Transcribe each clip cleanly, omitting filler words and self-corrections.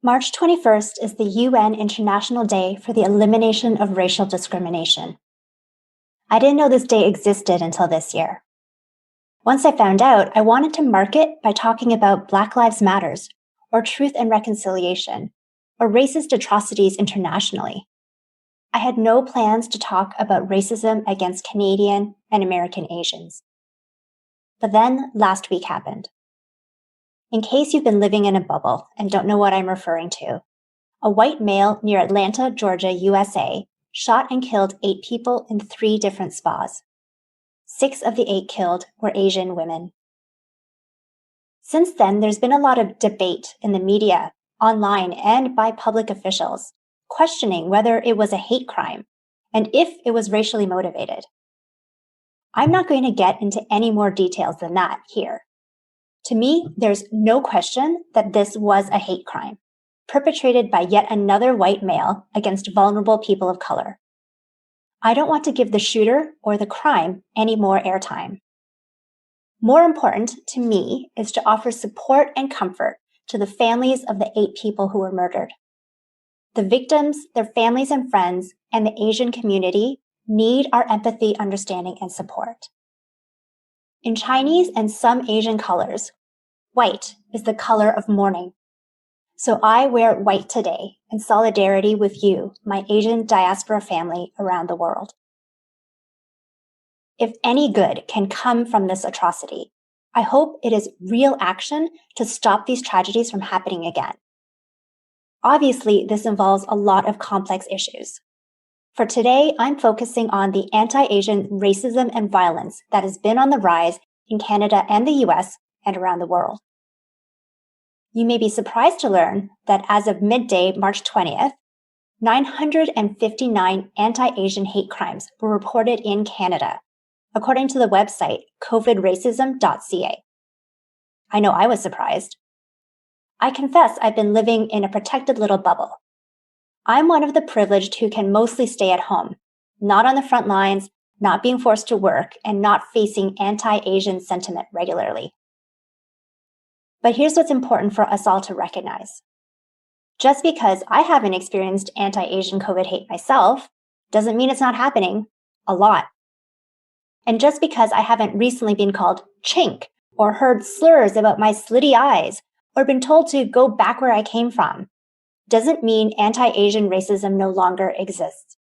March 21st is the UN International Day for the Elimination of Racial Discrimination. I didn't know this day existed until this year. Once I found out, I wanted to mark it by talking about Black Lives Matters, or truth and reconciliation, or racist atrocities internationally. I had no plans to talk about racism against Canadian and American Asians. But then last week happened. In case you've been living in a bubble and don't know what I'm referring to, a white male near Atlanta, Georgia, USA, shot and killed 8 people in 3 different spas. 6 of the 8 killed were Asian women. Since then, there's been a lot of debate in the media, online, and by public officials, questioning whether it was a hate crime and if it was racially motivated. I'm not going to get into any more details than that here. To me, there's no question that this was a hate crime, perpetrated by yet another white male against vulnerable people of color. I don't want to give the shooter or the crime any more airtime. More important to me is to offer support and comfort to the families of the 8 people who were murdered. The victims, their families and friends, and the Asian community need our empathy, understanding, and support. In Chinese and some Asian colors, white is the color of mourning. So I wear white today in solidarity with you, my Asian diaspora family around the world. If any good can come from this atrocity, I hope it is real action to stop these tragedies from happening again. Obviously, this involves a lot of complex issues. For today, I'm focusing on the anti-Asian racism and violence that has been on the rise in Canada and the US and around the world. You may be surprised to learn that as of midday, March 20th, 959 anti-Asian hate crimes were reported in Canada, according to the website covidracism.ca. I know I was surprised. I confess I've been living in a protected little bubble. I'm one of the privileged who can mostly stay at home, not on the front lines, not being forced to work, and not facing anti-Asian sentiment regularly. But here's what's important for us all to recognize. Just because I haven't experienced anti-Asian COVID hate myself doesn't mean it's not happening a lot. And just because I haven't recently been called chink or heard slurs about my slitty eyes or been told to go back where I came from doesn't mean anti-Asian racism no longer exists.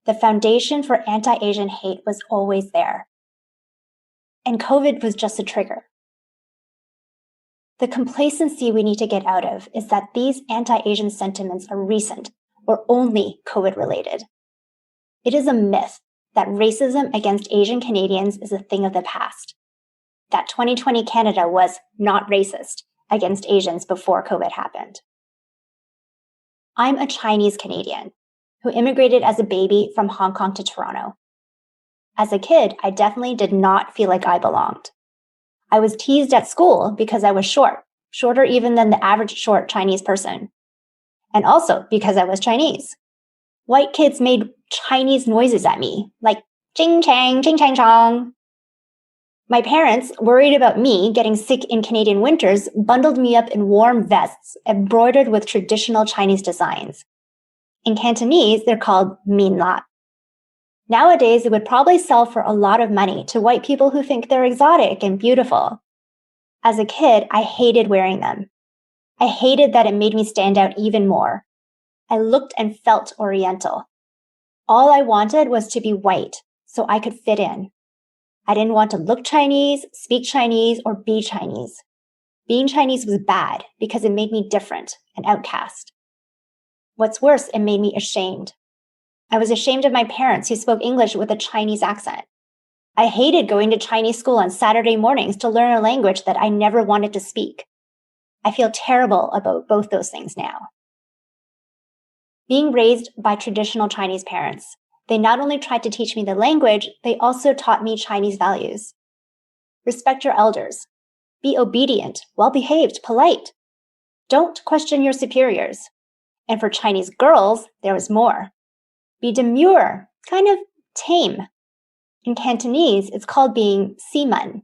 The foundation for anti-Asian hate was always there. And COVID was just a trigger. The complacency we need to get out of is that these anti-Asian sentiments are recent or only COVID-related. It is a myth that racism against Asian Canadians is a thing of the past, that 2020 Canada was not racist against Asians before COVID happened. I'm a Chinese Canadian who immigrated as a baby from Hong Kong to Toronto. As a kid, I definitely did not feel like I belonged. I was teased at school because I was short, shorter even than the average short Chinese person. And also because I was Chinese. White kids made Chinese noises at me, like ching chang, ching chang chong. My parents, worried about me getting sick in Canadian winters, bundled me up in warm vests embroidered with traditional Chinese designs. In Cantonese, they're called min la. Nowadays, it would probably sell for a lot of money to white people who think they're exotic and beautiful. As a kid, I hated wearing them. I hated that it made me stand out even more. I looked and felt Oriental. All I wanted was to be white so I could fit in. I didn't want to look Chinese, speak Chinese, or be Chinese. Being Chinese was bad because it made me different, an outcast. What's worse, it made me ashamed. I was ashamed of my parents who spoke English with a Chinese accent. I hated going to Chinese school on Saturday mornings to learn a language that I never wanted to speak. I feel terrible about both those things now. Being raised by traditional Chinese parents, they not only tried to teach me the language, they also taught me Chinese values. Respect your elders. Be obedient, well-behaved, polite. Don't question your superiors. And for Chinese girls, there was more. Be demure, kind of tame. In Cantonese, it's called being si man.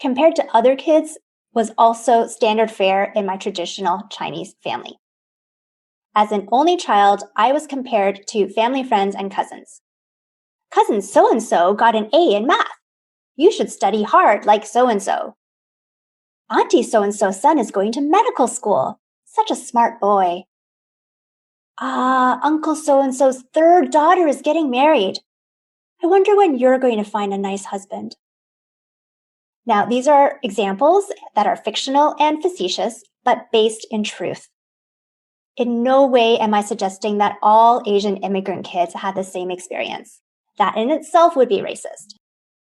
Compared to other kids, was also standard fare in my traditional Chinese family. As an only child, I was compared to family friends and cousins. Cousin so-and-so got an A in math. You should study hard like so-and-so. Auntie so-and-so's son is going to medical school. Such a smart boy. Uncle so-and-so's third daughter is getting married. I wonder when you're going to find a nice husband. Now, these are examples that are fictional and facetious, but based in truth. In no way am I suggesting that all Asian immigrant kids had the same experience. That in itself would be racist.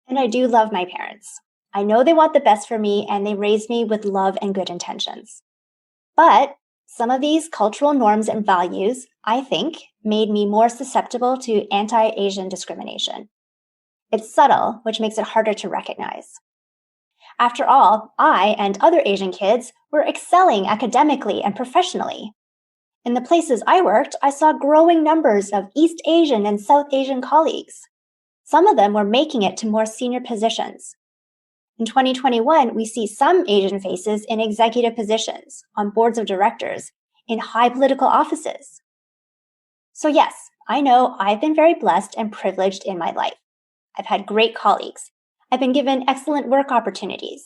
And I do love my parents. I know they want the best for me and they raised me with love and good intentions. But some of these cultural norms and values, I think, made me more susceptible to anti-Asian discrimination. It's subtle, which makes it harder to recognize. After all, I and other Asian kids were excelling academically and professionally. In the places I worked, I saw growing numbers of East Asian and South Asian colleagues. Some of them were making it to more senior positions. In 2021, we see some Asian faces in executive positions, on boards of directors, in high political offices. So yes, I know I've been very blessed and privileged in my life. I've had great colleagues. I've been given excellent work opportunities.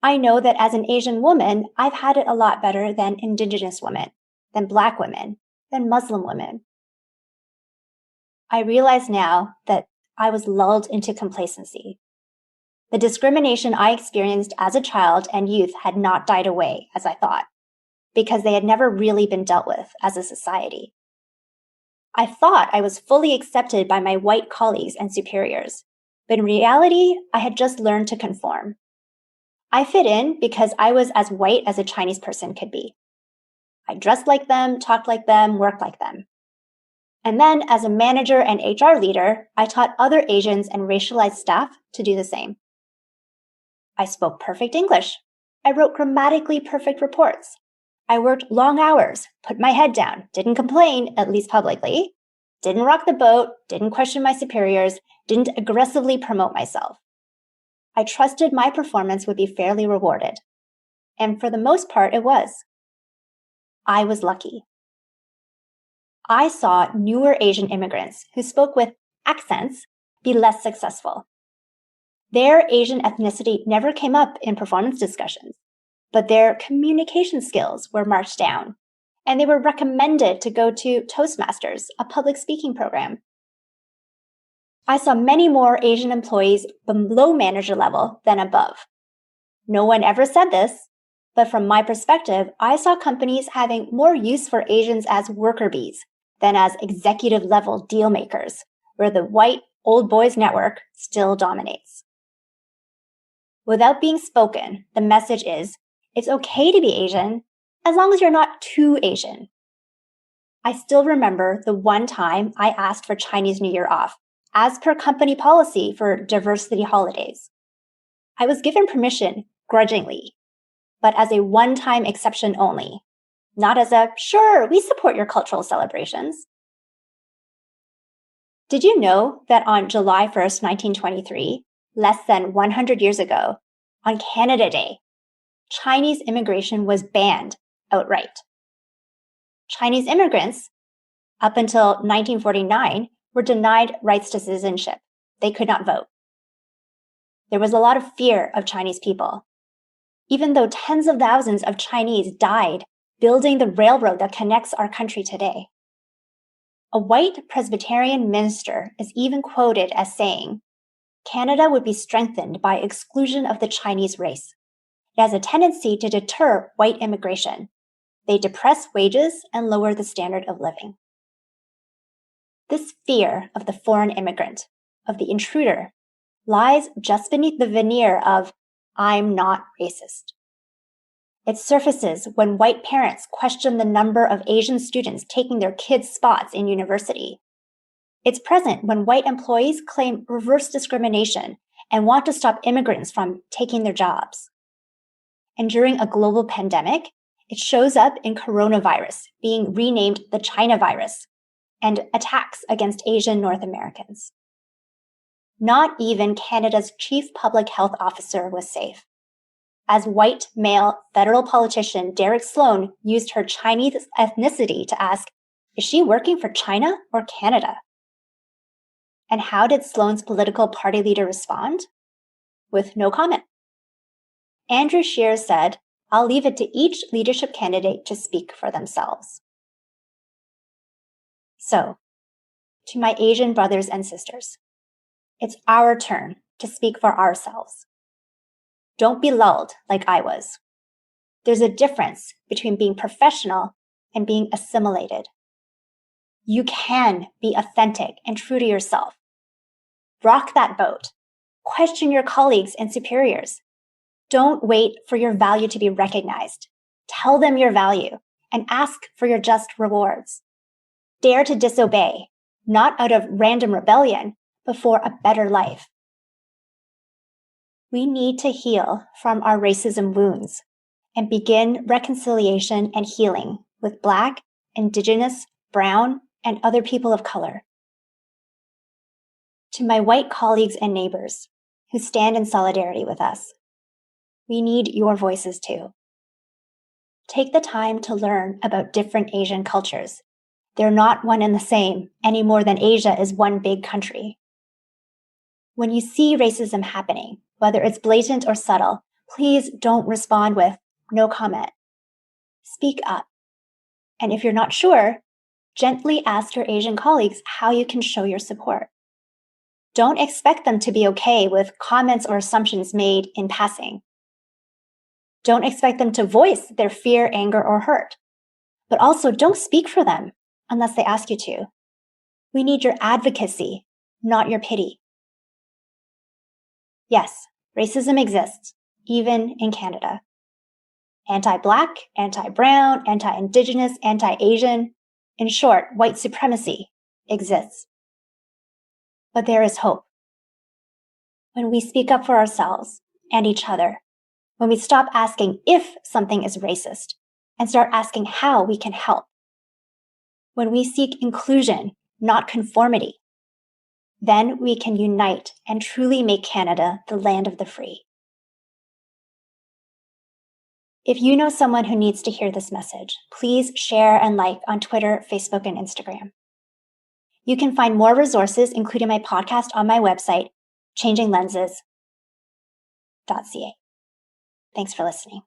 I know that as an Asian woman, I've had it a lot better than Indigenous women, than Black women, than Muslim women. I realize now that I was lulled into complacency. The discrimination I experienced as a child and youth had not died away, as I thought, because they had never really been dealt with as a society. I thought I was fully accepted by my white colleagues and superiors, but in reality, I had just learned to conform. I fit in because I was as white as a Chinese person could be. I dressed like them, talked like them, worked like them. And then, as a manager and HR leader, I taught other Asians and racialized staff to do the same. I spoke perfect English. I wrote grammatically perfect reports. I worked long hours, put my head down, didn't complain, at least publicly, didn't rock the boat, didn't question my superiors, didn't aggressively promote myself. I trusted my performance would be fairly rewarded. And for the most part, it was. I was lucky. I saw newer Asian immigrants who spoke with accents be less successful. Their Asian ethnicity never came up in performance discussions, but their communication skills were marked down, and they were recommended to go to Toastmasters, a public speaking program. I saw many more Asian employees below manager level than above. No one ever said this, but from my perspective, I saw companies having more use for Asians as worker bees than as executive level deal makers, where the white old boys network still dominates. Without being spoken, the message is, it's okay to be Asian as long as you're not too Asian. I still remember the one time I asked for Chinese New Year off, as per company policy for diversity holidays. I was given permission grudgingly, but as a one-time exception only, not as a, sure, we support your cultural celebrations. Did you know that on July 1st, 1923, less than 100 years ago, on Canada Day, Chinese immigration was banned outright? Chinese immigrants, up until 1949, were denied rights to citizenship. They could not vote. There was a lot of fear of Chinese people. Even though tens of thousands of Chinese died building the railroad that connects our country today. A white Presbyterian minister is even quoted as saying, Canada would be strengthened by exclusion of the Chinese race. It has a tendency to deter white immigration. They depress wages and lower the standard of living. This fear of the foreign immigrant, of the intruder, lies just beneath the veneer of, I'm not racist. It surfaces when white parents question the number of Asian students taking their kids' spots in university. It's present when white employees claim reverse discrimination and want to stop immigrants from taking their jobs. And during a global pandemic, it shows up in coronavirus, being renamed the China virus, and attacks against Asian North Americans. Not even Canada's chief public health officer was safe. as white male federal politician Derek Sloan used her Chinese ethnicity to ask, is she working for China or Canada? And how did Sloan's political party leader respond? With no comment. Andrew Scheer said, I'll leave it to each leadership candidate to speak for themselves. So, to my Asian brothers and sisters, it's our turn to speak for ourselves. Don't be lulled like I was. There's a difference between being professional and being assimilated. You can be authentic and true to yourself. Rock that boat. Question your colleagues and superiors. Don't wait for your value to be recognized. Tell them your value and ask for your just rewards. Dare to disobey, not out of random rebellion, but for a better life. We need to heal from our racism wounds and begin reconciliation and healing with Black, Indigenous, Brown, and other people of color. To my white colleagues and neighbors who stand in solidarity with us, we need your voices too. Take the time to learn about different Asian cultures. They're not one and the same any more than Asia is one big country. When you see racism happening, whether it's blatant or subtle, please don't respond with no comment. Speak up. And if you're not sure, gently ask your Asian colleagues how you can show your support. Don't expect them to be okay with comments or assumptions made in passing. Don't expect them to voice their fear, anger, or hurt. But also don't speak for them unless they ask you to. We need your advocacy, not your pity. Yes, racism exists, even in Canada. Anti-Black, anti-Brown, anti-Indigenous, anti-Asian, in short, white supremacy exists. But there is hope. When we speak up for ourselves and each other, when we stop asking if something is racist and start asking how we can help, when we seek inclusion, not conformity, then we can unite and truly make Canada the land of the free. If you know someone who needs to hear this message, please share and like on Twitter, Facebook, and Instagram. You can find more resources, including my podcast, on my website, changinglenses.ca. Thanks for listening.